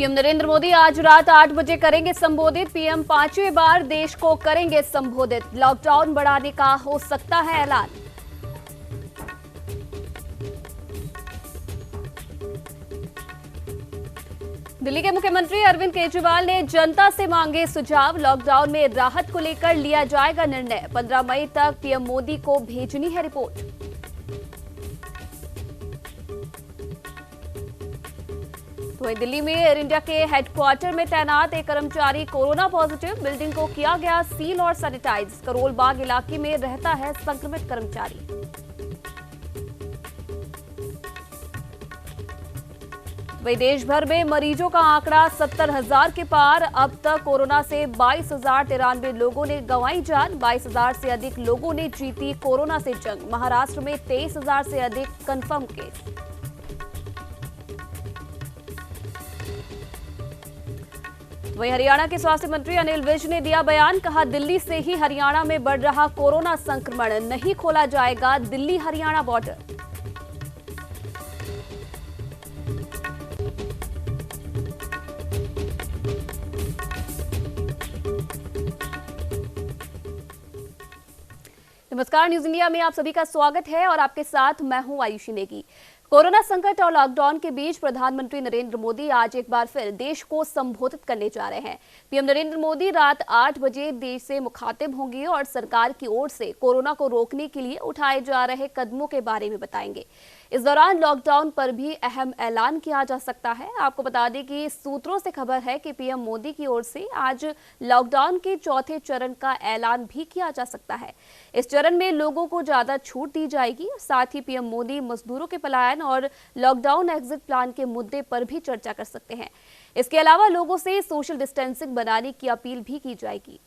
PM Narendra Modi आज रात 8 बजे करेंगे संबोधित। पीएम पांचवी बार देश को करेंगे संबोधित। लॉकडाउन बढ़ाने का हो सकता है ऐलान। दिल्ली के मुख्यमंत्री अरविंद केजरीवाल ने जनता से मांगे सुझाव। लॉकडाउन में राहत को लेकर लिया जाएगा निर्णय। 15 मई तक पीएम मोदी को भेजनी है रिपोर्ट। वहीं दिल्ली में एयर इंडिया के हेडक्वार्टर में तैनात एक कर्मचारी कोरोना पॉजिटिव। बिल्डिंग को किया गया सील और सैनिटाइज। करोल बाग इलाके में रहता है संक्रमित कर्मचारी। वहीं देश भर में मरीजों का आंकड़ा 70,000 के पार। अब तक कोरोना से 22,093 लोगों ने गंवाई जान। 22,000 से अधिक लोगों ने जीती कोरोना से जंग। महाराष्ट्र में 23,000 से अधिक कंफर्म केस। वहीं हरियाणा के स्वास्थ्य मंत्री अनिल विज ने दिया बयान। कहा, दिल्ली से ही हरियाणा में बढ़ रहा कोरोना संक्रमण। नहीं खोला जाएगा दिल्ली हरियाणा बॉर्डर। नमस्कार, न्यूज इंडिया में आप सभी का स्वागत है और आपके साथ मैं हूं आयुषी नेगी। कोरोना संकट और लॉकडाउन के बीच प्रधानमंत्री नरेंद्र मोदी आज एक बार फिर देश को संबोधित करने जा रहे हैं। पीएम नरेंद्र मोदी रात 8 बजे देश से मुखातिब होंगे और सरकार की ओर से कोरोना को रोकने के लिए उठाए जा रहे कदमों के बारे में बताएंगे। इस दौरान लॉकडाउन पर भी अहम ऐलान किया जा सकता है। आपको बता दें कि सूत्रों से खबर है कि पीएम मोदी की ओर से आज लॉकडाउन के चौथे चरण का ऐलान भी किया जा सकता है। इस चरण में लोगों को ज्यादा छूट दी जाएगी। साथ ही पीएम मोदी मजदूरों के पलायन और लॉकडाउन एग्जिट प्लान के मुद्दे पर भी चर्चा कर सकते हैं। इसके अलावा लोगों से सोशल डिस्टेंसिंग बनाने की अपील भी की जाएगी।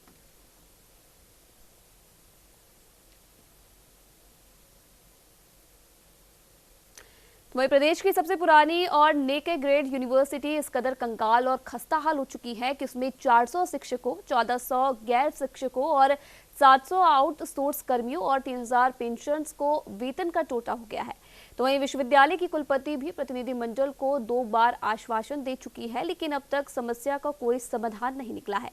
वहीं प्रदेश की सबसे पुरानी और नेके ग्रेड यूनिवर्सिटी इस कदर कंगाल और खस्ताहाल हो चुकी है कि उसमें 400 शिक्षकों, 1400 गैर शिक्षकों और 700 आउटसोर्स कर्मियों और 3000 पेंशनर्स को वेतन का टोटा हो गया है। तो वहीं विश्वविद्यालय की कुलपति भी प्रतिनिधिमंडल को 2 बार आश्वासन दे चुकी है, लेकिन अब तक समस्या का कोई समाधान नहीं निकला है।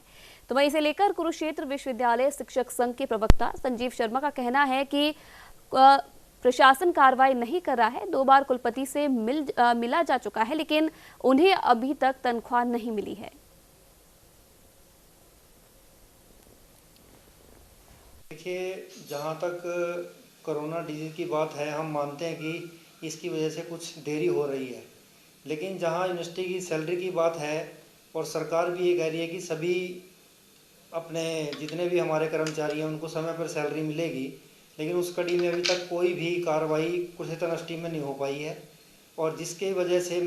तो वहीं इसे लेकर कुरुक्षेत्र विश्वविद्यालय शिक्षक संघ के प्रवक्ता संजीव शर्मा का कहना है कि प्रशासन कार्रवाई नहीं कर रहा है। 2 बार कुलपति से मिला जा चुका है, लेकिन उन्हें अभी तक तनख्वाह नहीं मिली है। देखिए, जहाँ तक कोरोना डिजीज की बात है, हम मानते हैं कि इसकी वजह से कुछ देरी हो रही है, लेकिन जहाँ यूनिवर्सिटी की सैलरी की बात है और सरकार भी ये कह रही है कि सभी अपने जितने भी हमारे कर्मचारी हैं उनको समय पर सैलरी मिलेगी, लेकिन उस कड़ी में अभी तक कोई भी कार्रवाई कुरुक्षेत्र यूनिवर्सिटी में नहीं हो पाई है। और जिसके वजह से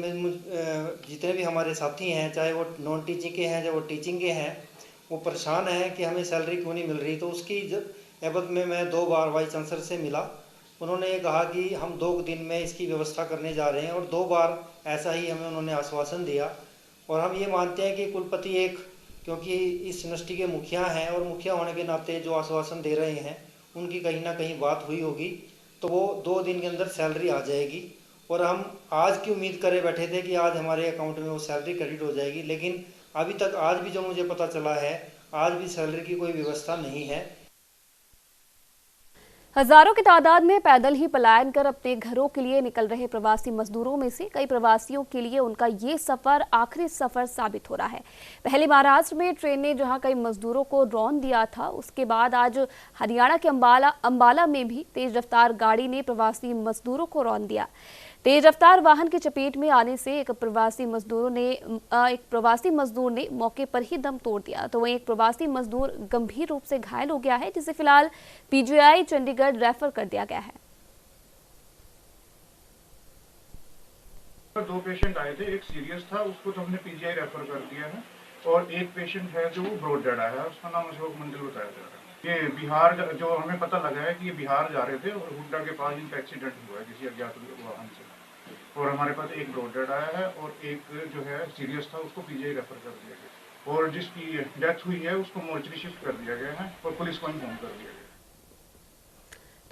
जितने भी हमारे साथी हैं, चाहे वो नॉन टीचिंग के हैं चाहे वो टीचिंग के हैं, वो परेशान हैं कि हमें सैलरी क्यों नहीं मिल रही। तो उसकी एवज में मैं 2 बार वाइस चांसलर से मिला। उन्होंने ये कहा कि हम 2 दिन में इसकी व्यवस्था करने जा रहे हैं और 2 बार ऐसा ही हमें उन्होंने आश्वासन दिया। और हम ये मानते हैं कि कुलपति क्योंकि इस यूनिवर्सिटी के मुखिया हैं और मुखिया होने के नाते जो आश्वासन दे रहे हैं उनकी कहीं ना कहीं बात हुई होगी, तो वो 2 दिन के अंदर सैलरी आ जाएगी। और हम आज की उम्मीद करे बैठे थे कि आज हमारे अकाउंट में वो सैलरी क्रेडिट हो जाएगी, लेकिन अभी तक आज भी जो मुझे पता चला है, आज भी सैलरी की कोई व्यवस्था नहीं है। हजारों की तादाद में पैदल ही पलायन कर अपने घरों के लिए निकल रहे प्रवासी मजदूरों में से कई प्रवासियों के लिए उनका ये सफर आखिरी सफर साबित हो रहा है। पहले महाराष्ट्र में ट्रेन ने जहां कई मजदूरों को रौंद दिया था, उसके बाद आज हरियाणा के अंबाला में भी तेज रफ्तार गाड़ी ने प्रवासी मजदूरों को रौंद दिया। तेज रफ्तार वाहन की चपेट में आने से एक प्रवासी मजदूर ने मौके पर ही दम तोड़ दिया। तो वहीं एक प्रवासी मजदूर गंभीर रूप से घायल हो गया है, जिसे फिलहाल पीजीआई चंडीगढ़ रेफर कर दिया गया है। 2 पेशेंट आए थे, एक सीरियस था, उसको तो हमने पीजीआई रेफर कर दिया है, और एक पेशेंट है जो ब्रॉड डेड आया है, उसका नाम अशोक मंडल बताया जा रहा है। ये बिहार, जो हमें पता लगा है कि ये बिहार जा रहे थे और हुड्डा के पास इनका एक्सीडेंट हुआ है किसी अज्ञात वाहन से, और हमारे पास एक ब्रॉड डेड आया है और एक जो है सीरियस था, उसको पीजीआई रेफर कर दिया गया, और जिसकी डेथ हुई है उसको मोर्चरी शिफ्ट कर दिया गया है और पुलिस को इन्फॉर्म कर दिया गया।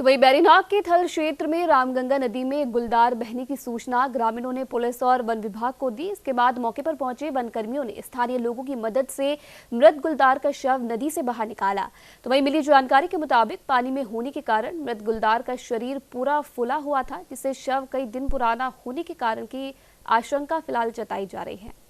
तो वही बैरीनाग के थल क्षेत्र में रामगंगा नदी में गुलदार बहने की सूचना ग्रामीणों ने पुलिस और वन विभाग को दी। इसके बाद मौके पर पहुंचे वन कर्मियों ने स्थानीय लोगों की मदद से मृत गुलदार का शव नदी से बाहर निकाला। तो वही मिली जानकारी के मुताबिक पानी में होने के कारण मृत गुलदार का शरीर पूरा फूला हुआ था, जिससे शव कई दिन पुराना होने के कारण की आशंका फिलहाल जताई जा रही है।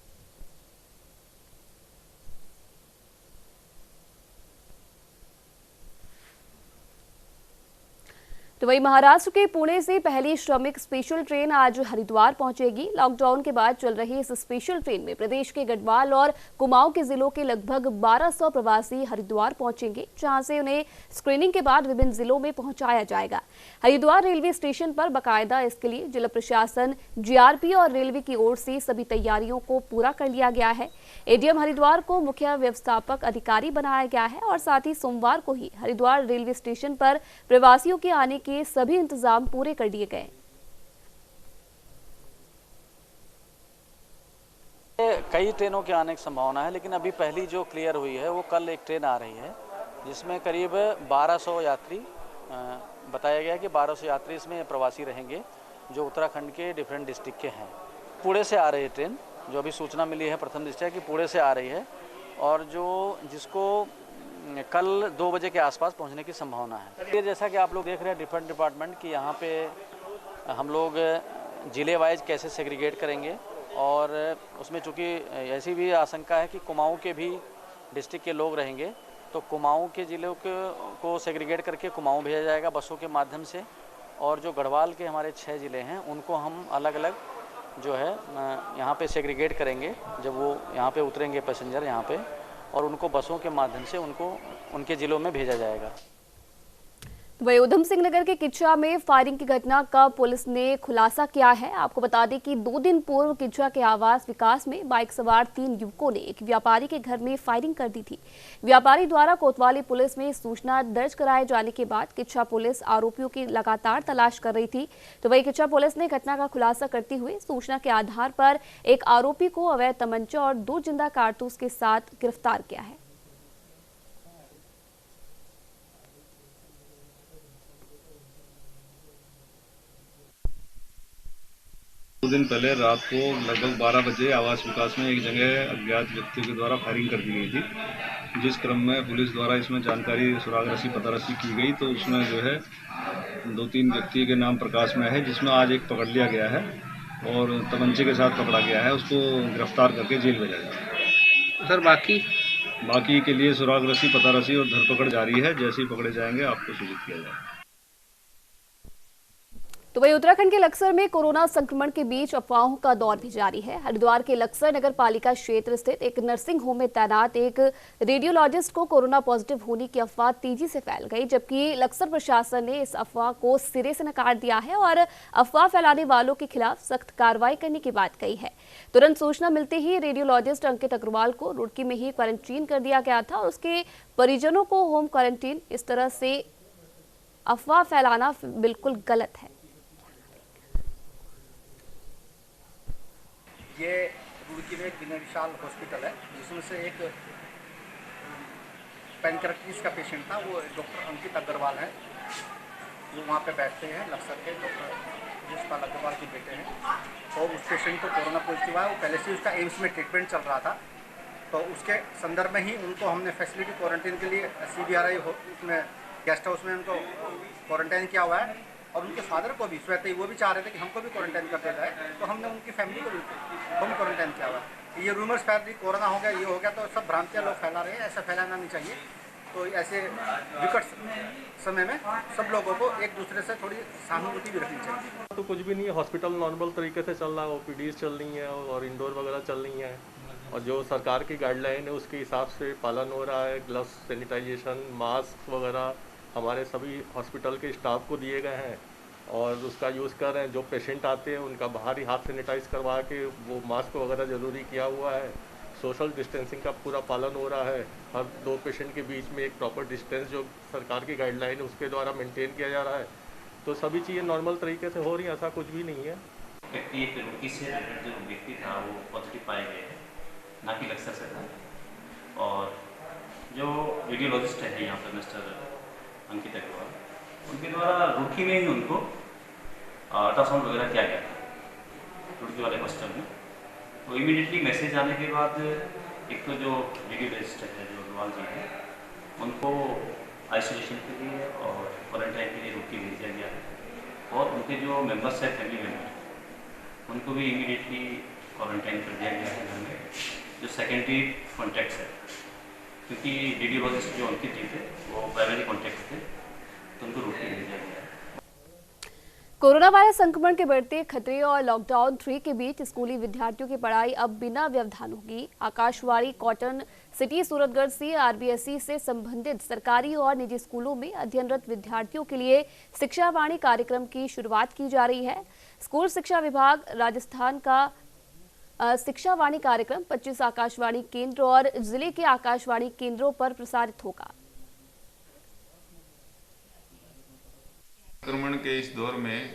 तो वही महाराष्ट्र के पुणे से पहली श्रमिक स्पेशल ट्रेन आज हरिद्वार पहुंचेगी। लॉकडाउन के बाद चल रही इस स्पेशल ट्रेन में प्रदेश के गढ़वाल और कुमाऊं के जिलों के लगभग 1200 प्रवासी हरिद्वार पहुंचेंगे, जहां से उन्हें स्क्रीनिंग के बाद विभिन्न जिलों में पहुंचाया जाएगा। हरिद्वार रेलवे स्टेशन पर बाकायदा इसके लिए जिला प्रशासन, जीआरपी और रेलवे की ओर से सभी तैयारियों को पूरा कर लिया गया है। एडीएम हरिद्वार को मुख्य व्यवस्थापक अधिकारी बनाया गया है और साथ ही सोमवार को ही हरिद्वार रेलवे स्टेशन पर प्रवासियों के आने के सभी इंतजाम पूरे कर दिए गए। कई ट्रेनों के आने की संभावना है, लेकिन अभी पहली जो क्लियर हुई है वो कल एक ट्रेन आ रही है जिसमें करीब 1200 यात्री बताया गया कि 1200 यात्री इसमें प्रवासी रहेंगे जो उत्तराखंड के डिफरेंट डिस्ट्रिक्ट के हैं। पुणे से आ रही है ट्रेन, जो अभी सूचना मिली है प्रथम दृष्टया कि पुणे से आ रही है और जिसको कल 2 बजे के आसपास पहुंचने की संभावना है। जैसा कि आप लोग देख रहे हैं डिफरेंट डिपार्टमेंट कि यहाँ पे हम लोग जिले वाइज कैसे सेग्रीगेट करेंगे और उसमें चूँकि ऐसी भी आशंका है कि कुमाऊं के भी डिस्ट्रिक्ट के लोग रहेंगे, तो कुमाऊं के ज़िलों को सेग्रीगेट करके कुमाऊं भेजा जाएगा बसों के माध्यम से, और जो गढ़वाल के हमारे 6 ज़िले हैं उनको हम अलग अलग जो है यहाँ पे सेग्रीगेट करेंगे जब वो यहाँ पे उतरेंगे पैसेंजर यहाँ पे, और उनको बसों के माध्यम से उनके ज़िलों में भेजा जाएगा। वही उधम सिंह नगर के किच्चा में फायरिंग की घटना का पुलिस ने खुलासा किया है। आपको बता दें कि 2 दिन पूर्व किच्चा के आवास विकास में बाइक सवार 3 युवकों ने एक व्यापारी के घर में फायरिंग कर दी थी। व्यापारी द्वारा कोतवाली पुलिस में सूचना दर्ज कराए जाने के बाद किच्चा पुलिस आरोपियों की लगातार तलाश कर रही थी। तो वही किच्चा पुलिस ने घटना का खुलासा करते हुए सूचना के आधार पर एक आरोपी को अवैध तमंचा और 2 जिंदा कारतूस के साथ गिरफ्तार किया है। 2 दिन पहले रात को लगभग 12 बजे आवास विकास में एक जगह अज्ञात व्यक्तियों के द्वारा फायरिंग कर दी गई थी, जिस क्रम में पुलिस द्वारा इसमें जानकारी सुराग रसी पता रसी की गई। तो उसमें जो है 2-3 व्यक्ति के नाम प्रकाश में है, जिसमें आज एक पकड़ लिया गया है और तमंचे के साथ पकड़ा गया है, उसको गिरफ्तार करके जेल भेजा गया। सर बाकी के लिए सुराग रसी पता रसी और धरपकड़ जारी है, जैसे ही पकड़े जाएंगे आपको सूचित किया जाएगा। तो वही उत्तराखंड के लक्सर में कोरोना संक्रमण के बीच अफवाहों का दौर भी जारी है। हरिद्वार के लक्सर नगर पालिका क्षेत्र स्थित एक नर्सिंग होम में तैनात एक रेडियोलॉजिस्ट को कोरोना पॉजिटिव होने की अफवाह तेजी से फैल गई, जबकि लक्सर प्रशासन ने इस अफवाह को सिरे से नकार दिया है और अफवाह फैलाने वालों के खिलाफ सख्त कार्रवाई करने की बात कही है। तुरंत सूचना मिलते ही रेडियोलॉजिस्ट अंकित अग्रवाल को रुड़की में ही क्वारंटीन कर दिया गया था और उसके परिजनों को होम क्वारंटीन। इस तरह से अफवाह फैलाना बिल्कुल गलत है। ये रुड़की में एक विनय विशाल हॉस्पिटल है, जिसमें से एक पैनक्रेटिस का पेशेंट था, वो डॉक्टर अंकित अग्रवाल है, वो वहाँ पे बैठते हैं लक्सर के डॉक्टर जिसपाल अग्रवाल के बेटे हैं। और उस पेशेंट को कोरोना पॉजिटिव आया, वो पहले से उसका एम्स में ट्रीटमेंट चल रहा था, तो उसके संदर्भ में ही उनको हमने फैसिलिटी क्वारंटीन के लिए CBRI उसमें गेस्ट हाउस में उनको क्वारंटाइन किया हुआ है। और उनके फादर को भी स्वतः ही वो भी चाह रहे थे कि हमको भी क्वारंटाइन कर दिया जाए, तो हमने उनकी फैमिली को भी होम क्वारंटाइन किया हुआ है। ये रूमर्स फैल रही कोरोना हो गया, ये हो गया, तो सब भ्रांतियाँ लोग फैला रहे हैं, ऐसा फैलाना नहीं चाहिए। तो ऐसे विकट समय में सब लोगों को एक दूसरे से थोड़ी सहानुभूति भी रखनी चाहिए। तो कुछ भी नहीं है, हॉस्पिटल नॉर्मल तरीके से चल रहा है, OPDs चल रही हैं और इंडोर वगैरह चल रही हैं, और जो सरकार की गाइडलाइन है उसके हिसाब से पालन हो रहा है। ग्लव्स, सैनिटाइजेशन, मास्क वगैरह हमारे सभी हॉस्पिटल के स्टाफ को दिए गए हैं और उसका यूज़ कर रहे हैं। जो पेशेंट आते हैं उनका बाहर ही हाथ सैनिटाइज करवा के वो मास्क वगैरह ज़रूरी किया हुआ है। सोशल डिस्टेंसिंग का पूरा पालन हो रहा है। हर 2 पेशेंट के बीच में एक प्रॉपर डिस्टेंस जो सरकार की गाइडलाइन है उसके द्वारा मेंटेन किया जा रहा है। तो सभी चीज़ें नॉर्मल तरीके से हो रही हैं, ऐसा कुछ भी नहीं है। एक रुड़की से जो व्यक्ति था वो पॉजिटिव पाए गए हैं, ना कि लक्सर से था। और जो रेडियोलॉजिस्ट है यहाँ पर मिस्टर अंकित अग्रवाल, उनके द्वारा रुड़की में ही उनको अल्ट्रासाउंड वगैरह किया गया था रुड़की वाले हॉस्टल में। तो इमीडिएटली मैसेज आने के बाद एक तो जो वीडियो रजिस्टर है जो अग्रवाल जी है उनको आइसोलेशन के लिए और क्वारंटाइन के लिए रुड़की भेजा गया है और उनके जो मेंबर्स हैं फैमिली मेम्बर उनको भी इमीडिएटली क्वारंटाइन कर दिया गया है घर में, जो सेकेंडरी कॉन्टैक्ट्स है, क्योंकि रेडियोलॉजिस्ट जो उनके थे वो प्राइमरी कॉन्टैक्ट थे तो उनको रुड़की भेजा गया है। कोरोना वायरस संक्रमण के बढ़ते खतरे और लॉकडाउन 3 के बीच स्कूली विद्यार्थियों की पढ़ाई अब बिना व्यवधान होगी। आकाशवाणी कॉटन सिटी सूरतगढ़ से आरबीएसई से संबंधित सरकारी और निजी स्कूलों में अध्ययनरत विद्यार्थियों के लिए शिक्षावाणी कार्यक्रम की शुरुआत की जा रही है। स्कूल शिक्षा विभाग राजस्थान का शिक्षावाणी कार्यक्रम 25 आकाशवाणी केंद्र और जिले के आकाशवाणी केंद्रों पर प्रसारित होगा। संक्रमण के इस दौर में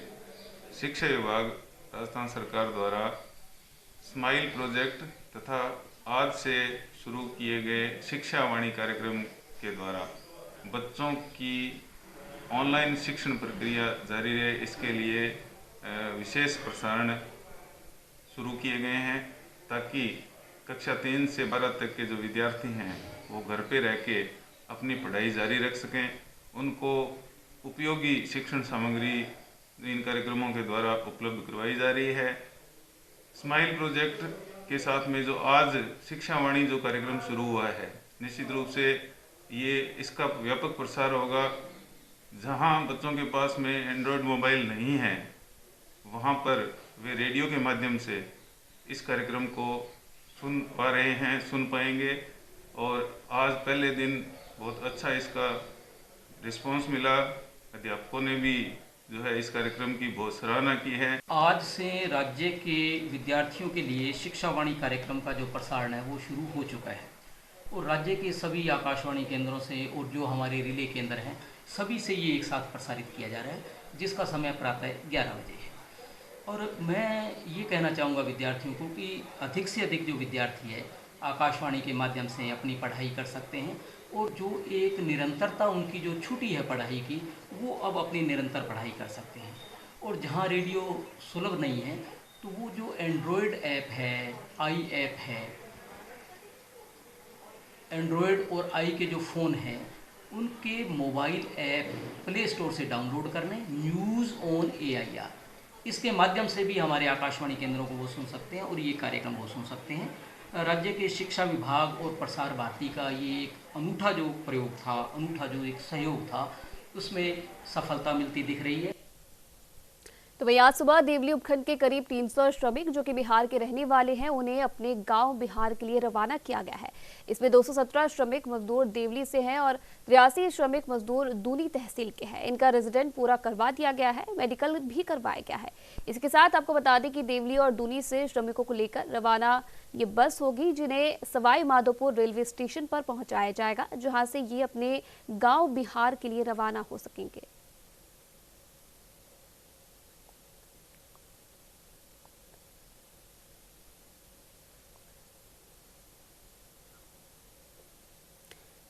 शिक्षा विभाग राजस्थान सरकार द्वारा स्माइल प्रोजेक्ट तथा आज से शुरू किए गए शिक्षावाणी कार्यक्रम के द्वारा बच्चों की ऑनलाइन शिक्षण प्रक्रिया जारी रहे, इसके लिए विशेष प्रसारण शुरू किए गए हैं ताकि कक्षा 3 से 12 तक के जो विद्यार्थी हैं वो घर पे रह के अपनी पढ़ाई जारी रख सकें। उनको उपयोगी शिक्षण सामग्री इन कार्यक्रमों के द्वारा उपलब्ध करवाई जा रही है। स्माइल प्रोजेक्ट के साथ में जो आज शिक्षावाणी जो कार्यक्रम शुरू हुआ है, निश्चित रूप से ये इसका व्यापक प्रसार होगा। जहां बच्चों के पास में एंड्रॉयड मोबाइल नहीं है वहां पर वे रेडियो के माध्यम से इस कार्यक्रम को सुन पा रहे हैं, सुन पाएंगे और आज पहले दिन बहुत अच्छा इसका रिस्पांस मिला। अध्यापकों ने भी जो है इस कार्यक्रम की बहुत सराहना की है। आज से राज्य के विद्यार्थियों के लिए शिक्षावाणी कार्यक्रम का जो प्रसारण है वो शुरू हो चुका है और राज्य के सभी आकाशवाणी केंद्रों से और जो हमारे रिले केंद्र हैं सभी से ये एक साथ प्रसारित किया जा रहा है, जिसका समय प्रातः 11 बजे है। और मैं ये कहना चाहूँगा विद्यार्थियों को कि अधिक से अधिक जो विद्यार्थी है आकाशवाणी के माध्यम से अपनी पढ़ाई कर सकते हैं और जो एक निरंतरता उनकी जो छूटी है पढ़ाई की वो अब अपनी निरंतर पढ़ाई कर सकते हैं। और जहाँ रेडियो सुलभ नहीं है तो वो जो एंड्रॉयड ऐप है, आई ऐप है, एंड्रॉयड और आई के जो फ़ोन हैं उनके मोबाइल ऐप प्ले स्टोर से डाउनलोड करने, न्यूज़ ऑन AIR इसके माध्यम से भी हमारे आकाशवाणी केंद्रों को वो सुन सकते हैं और ये कार्यक्रम वो सुन सकते हैं। राज्य के शिक्षा विभाग और प्रसार भारती का ये एक अनूठा जो प्रयोग था, अनूठा जो एक सहयोग था, उसमें सफलता मिलती दिख रही है। तो वहीं आज सुबह देवली उपखंड के करीब 300 श्रमिक जो कि बिहार के रहने वाले हैं उन्हें अपने गांव बिहार के लिए रवाना किया गया है। इसमें 217 श्रमिक मजदूर देवली से हैं और 83 श्रमिक मजदूर दूनी तहसील के हैं। इनका रेजिडेंट पूरा करवा दिया गया है, मेडिकल भी करवाया गया है। इसके साथ आपको बता दें कि देवली और दूनी से श्रमिकों को लेकर रवाना ये बस होगी जिन्हें सवाई माधोपुर रेलवे स्टेशन पर पहुंचाया जाएगा, जहां से ये अपने गाँव बिहार के लिए रवाना हो सकेंगे।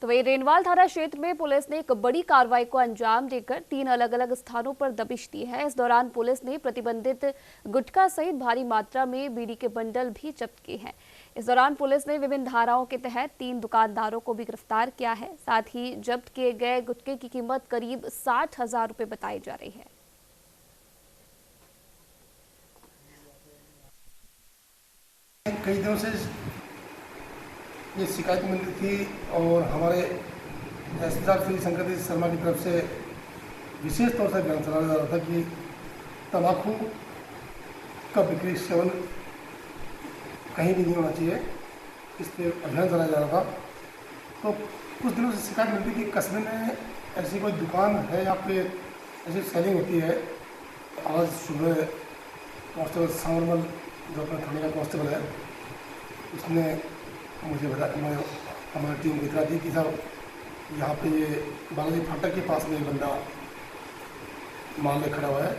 तो वही रेनवाल थाना क्षेत्र में पुलिस ने एक बड़ी कार्रवाई को अंजाम देकर 3 अलग अलग स्थानों पर दबिश दी है। इस दौरान पुलिस ने प्रतिबंधित गुटखा सहित भारी मात्रा में बीड़ी के बंडल भी जब्त किए हैं। इस दौरान पुलिस ने विभिन्न धाराओं के तहत 3 दुकानदारों को भी गिरफ्तार किया है। साथ ही जब्त किए गए गुटखे की कीमत करीब 60,000 रुपए बताई जा रही है। कई दिनों से ये शिकायत मिल रही थी और हमारे तहसीलदार श्री शंकर शर्मा की तरफ से विशेष तौर से अभियान चलाया जा रहा था कि तंबाकू का बिक्री सेवन कहीं भी नहीं होना चाहिए, इस पर अभियान चलाया जा रहा था। तो कुछ दिनों से शिकायत मिलती थी कि कस्बे में ऐसी कोई दुकान है या फिर ऐसी सेलिंग होती है। आज सुबह कांस्टेबल सांवरमल जो अपना थाने का कांस्टेबल है उसने मुझे बताया, हमारी टीम दिखा दी कि साहब यहाँ पे ये बालाजी फाटक के पास में बंदा माल में खड़ा हुआ है।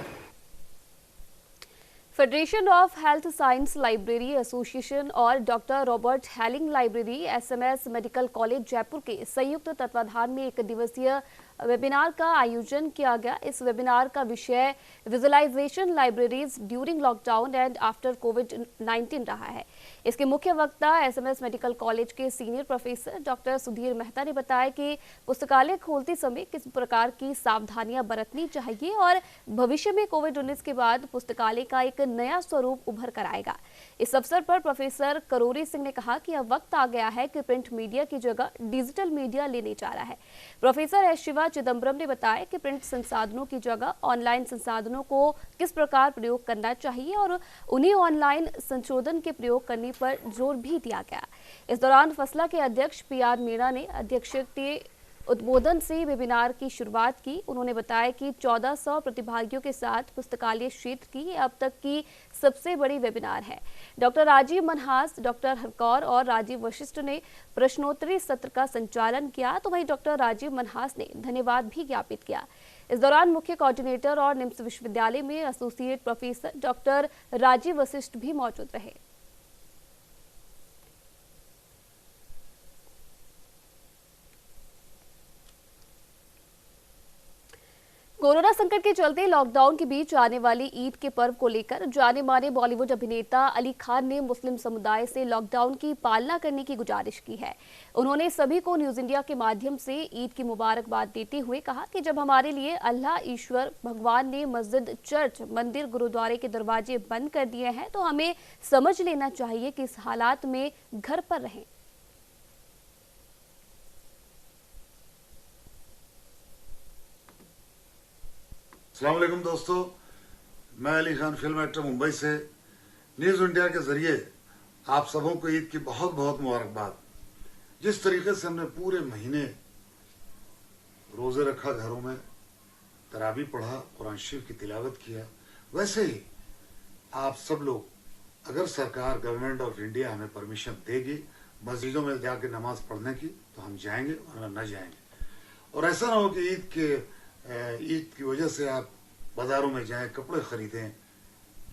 Federation of health science library association और doctor Robert Helling library SMS medical college Jaipur के संयुक्त तत्वाधान में 1 दिवसीय वेबिनार का आयोजन किया गया। इस वेबिनार का विषय visualisation libraries during lockdown and after कोविड-19 रहा है। इसके मुख्य वक्ता एसएमएस मेडिकल कॉलेज के senior professor doctor Sudhir Mehta ने बताया कि पुस्तकालय खोलते समय किस प्रकार की सावधानियां बरतनी चाहिए और भविष्य में कोविड-19 के बाद पुस्तकालय का एक नया स्वरूप उभर कर आएगा। इस अवसर पर प्रोफेसर करोरी सिंह ने कहा कि अब वक्त आ गया है कि प्रिंट मीडिया की जगह डिजिटल मीडिया लेने जा रहा है। प्रोफेसर एस शिवा चिदम्बरम ने बताया कि प्रिंट संसाधनों की जगह ऑनलाइन संसाधनों को किस प्रकार प्रयोग करना चाहिए और उन्हें ऑनलाइन संशोधन के प्रयोग करने पर जोर भी दिया गया। इस दौरान फसला के अध्यक्ष पीआर मीणा ने अध्यक्षीय उद्बोधन से वेबिनार की शुरुआत की। उन्होंने बताया कि 1400 प्रतिभागियों के साथ पुस्तकालय क्षेत्र की अब तक की सबसे बड़ी वेबिनार है। डॉक्टर राजीव मनहास, डॉक्टर हरकौर और राजीव वशिष्ठ ने प्रश्नोत्तरी सत्र का संचालन किया, तो वहीं डॉक्टर राजीव मनहास ने धन्यवाद भी ज्ञापित किया। इस दौरान मुख्य कोऑर्डिनेटर और निम्स विश्वविद्यालय में associate professor doctor Rajeev Vashishtha भी मौजूद रहे। कोरोना संकट के चलते लॉकडाउन के बीच आने वाली ईद के पर्व को लेकर जाने माने बॉलीवुड अभिनेता अली खान ने मुस्लिम समुदाय से लॉकडाउन की पालना करने की गुजारिश की है। उन्होंने सभी को न्यूज इंडिया के माध्यम से ईद की मुबारकबाद देते हुए कहा कि जब हमारे लिए अल्लाह ईश्वर भगवान ने मस्जिद, चर्च, मंदिर, गुरुद्वारे के दरवाजे बंद कर दिए हैं तो हमें समझ लेना चाहिए कि इस हालात में घर पर रहें। अस्सलाम वालेकुम दोस्तों, मैं अली खान फिल्म एक्टर मुंबई से न्यूज़ इंडिया के जरिए आप सबों को ईद की बहुत बहुत मुबारकबाद। जिस तरीके से हमने पूरे महीने रोजे रखा, घरों में तरावी पढ़ा, कुरान शरीफ की तिलावत किया, वैसे ही आप सब लोग अगर सरकार गवर्नमेंट ऑफ इंडिया हमें परमिशन देगी मस्जिदों में जाके नमाज पढ़ने की तो हम जाएंगे और न जाएंगे। और ऐसा ना हो कि ईद की वजह से आप बाजारों में जाएं, कपड़े खरीदें,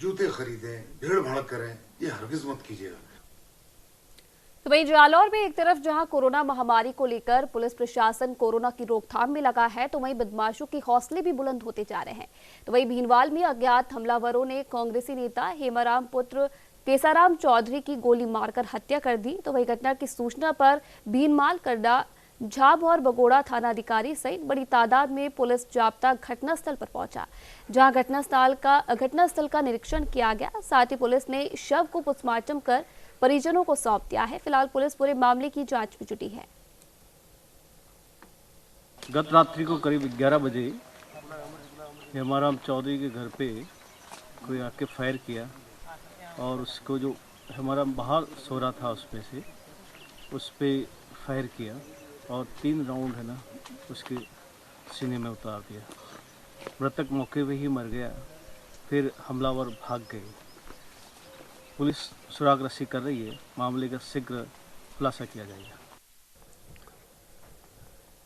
जूते खरीदें, भीड़ भाड़ करें, ये हरगिज मत कीजिएगा। तो वहीं जालौर में एक तरफ जहां कोरोना महामारी को लेकर पुलिस प्रशासन कोरोना की रोकथाम में लगा है, तो वहीं बदमाशों के हौसले भी बुलंद होते जा रहे हैं। तो वहीं भीनवाल में अज्ञात हमलावरों ने कांग्रेसी नेता हेमाराम पुत्र केसाराम चौधरी की गोली मारकर हत्या कर दी। तो वहीं घटना की सूचना पर भीनमाल, करडा, झाब और बगोड़ा थानाधिकारी सहित बड़ी तादाद में पुलिस जाब्ता घटनास्थल पर पहुंचा, जहां घटनास्थल का निरीक्षण किया गया। साथ ही पुलिस ने शव को पोस्टमार्टम कर परिजनों को सौंप दिया है। फिलहाल पुलिस पूरे मामले की जांच में जुटी है। गत रात्रि को करीब 11 बजे हेमाराम चौधरी के घर पे कोई आके फायर किया और उसको जो हेमाराम बाहर सो रहा था उसमें से उस पर फायर किया और 3 राउंड है ना उसके सीने में उतार दिया। मृतक मौके पे ही मर गया। फिर हमलावर भाग गए। पुलिस सुराग रस्सी कर रही है। मामले का शीघ्र खुलासा किया जाएगा।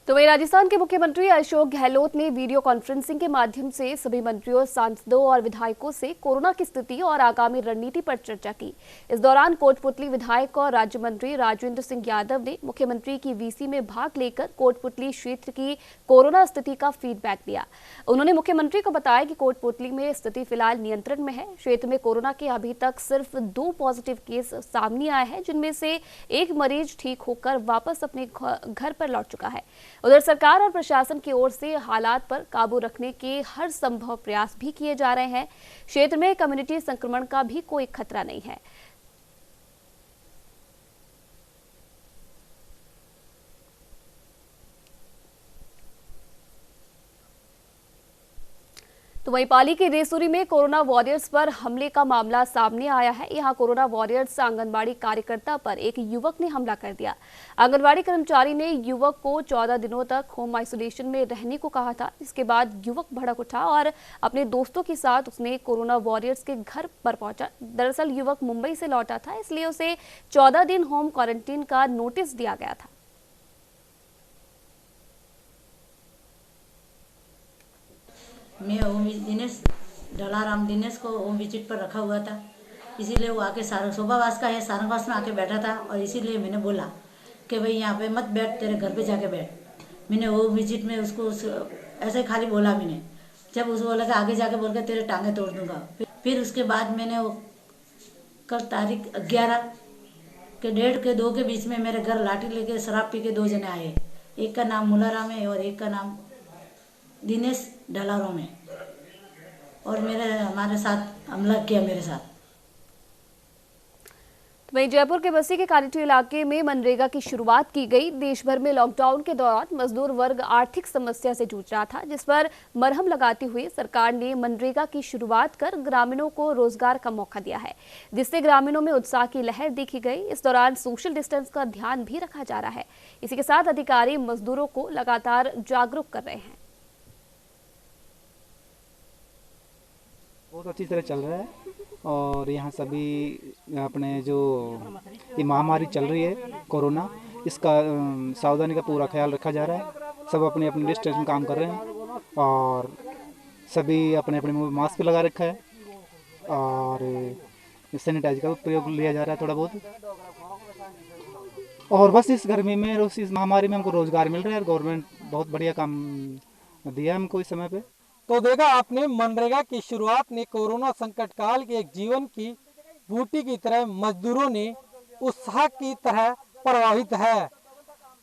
तो वहीं राजस्थान के मुख्यमंत्री अशोक गहलोत ने वीडियो कॉन्फ्रेंसिंग के माध्यम से सभी मंत्रियों, सांसदों और विधायकों से कोरोना की स्थिति और आगामी रणनीति पर चर्चा की। इस दौरान कोटपुतली विधायक और राज्य मंत्री राजेंद्र सिंह यादव ने मुख्यमंत्री की वीसी में भाग लेकर कोटपुतली क्षेत्र की कोरोना स्थिति का फीडबैक दिया। उन्होंने मुख्यमंत्री को बताया कि कोटपुतली में स्थिति फिलहाल नियंत्रण में है। क्षेत्र में कोरोना के अभी तक सिर्फ 2 पॉजिटिव केस सामने आए हैं, जिनमें से एक मरीज ठीक होकर वापस अपने घर पर लौट चुका है। उधर सरकार और प्रशासन की ओर से हालात पर काबू रखने के हर संभव प्रयास भी किए जा रहे हैं। क्षेत्र में कम्युनिटी संक्रमण का भी कोई खतरा नहीं है। तो वहीं पाली के देसूरी में कोरोना वॉरियर्स पर हमले का मामला सामने आया है। यहां कोरोना वॉरियर्स आंगनबाड़ी कार्यकर्ता पर एक युवक ने हमला कर दिया। आंगनबाड़ी कर्मचारी ने युवक को 14 दिनों तक होम आइसोलेशन में रहने को कहा था। इसके बाद युवक भड़क उठा और अपने दोस्तों के साथ उसने कोरोना वॉरियर्स के घर पर पहुंचा। दरअसल युवक मुंबई से लौटा था, इसलिए उसे 14 दिन होम क्वारंटीन का नोटिस दिया गया था। मैं ओम दिनेश डलाराम दिनेश को होम विजिट पर रखा हुआ था, इसीलिए वो आके शोभावास का है, सारंगवास में आके बैठा था और इसीलिए मैंने बोला कि भाई यहाँ पे मत बैठ, तेरे घर पे जाके बैठ। मैंने वो विजिट में उसको ऐसे खाली बोला मैंने, जब उसको बोला कि आगे जाके बोल के तेरे टांगे तोड़ दूंगा। फिर उसके बाद मैंने वो कल तारीख 11 के 1:30 के 2 के बीच में मेरे घर लाठी लेके शराब पी के 2 जने आए। एक का नाम मुलाराम है और एक का नाम दिनेश ढलारों में, और हमारे साथ हमला किया मेरे साथ। वहीं जयपुर के बस्ती के कालीटी इलाके में मनरेगा की शुरुआत की गई। देश भर में लॉकडाउन के दौरान मजदूर वर्ग आर्थिक समस्या से जूझ रहा था, जिस पर मरहम लगाते हुए सरकार ने मनरेगा की शुरुआत कर ग्रामीणों को रोजगार का मौका दिया है, जिससे ग्रामीणों में उत्साह की लहर देखी गई। इस दौरान सोशल डिस्टेंस का ध्यान भी रखा जा रहा है। इसी के साथ अधिकारी मजदूरों को लगातार जागरूक कर रहे हैं। बहुत अच्छी तरह चल रहा है और यहाँ सभी अपने जो ये महामारी चल रही है कोरोना, इसका सावधानी का पूरा ख्याल रखा जा रहा है। सब अपने अपने डिस्टेंस में काम कर रहे हैं और सभी अपने अपने मुंह में मास्क लगा रखा है और सैनिटाइजर का प्रयोग लिया जा रहा है थोड़ा बहुत। और बस इस गर्मी में और इस महामारी में हमको रोजगार मिल रहा है। गवर्नमेंट बहुत बढ़िया काम दिया हमको इस समय पे। तो देखा आपने, मनरेगा की शुरुआत ने कोरोना संकट काल के एक जीवन की बूटी की तरह मजदूरों ने उत्साह की तरह प्रभावित है।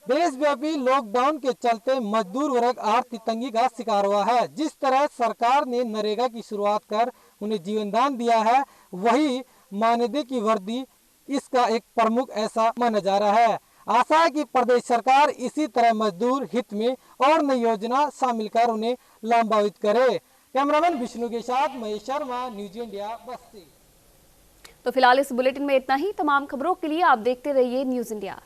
देशव्यापी लॉकडाउन के चलते मजदूर वर्ग आर्थिक तंगी का शिकार हुआ है। जिस तरह सरकार ने नरेगा की शुरुआत कर उन्हें जीवन दान दिया है, वही मानदेय की वृद्धि इसका एक प्रमुख ऐसा माना जा रहा है। आशा है कि प्रदेश सरकार इसी तरह मजदूर हित में और नई योजना शामिल कर उन्हें लाभान्वित करे। कैमरामैन विष्णु के साथ महेश शर्मा, न्यूज इंडिया, बस्ती। तो फिलहाल इस बुलेटिन में इतना ही। तमाम खबरों के लिए आप देखते रहिए न्यूज इंडिया।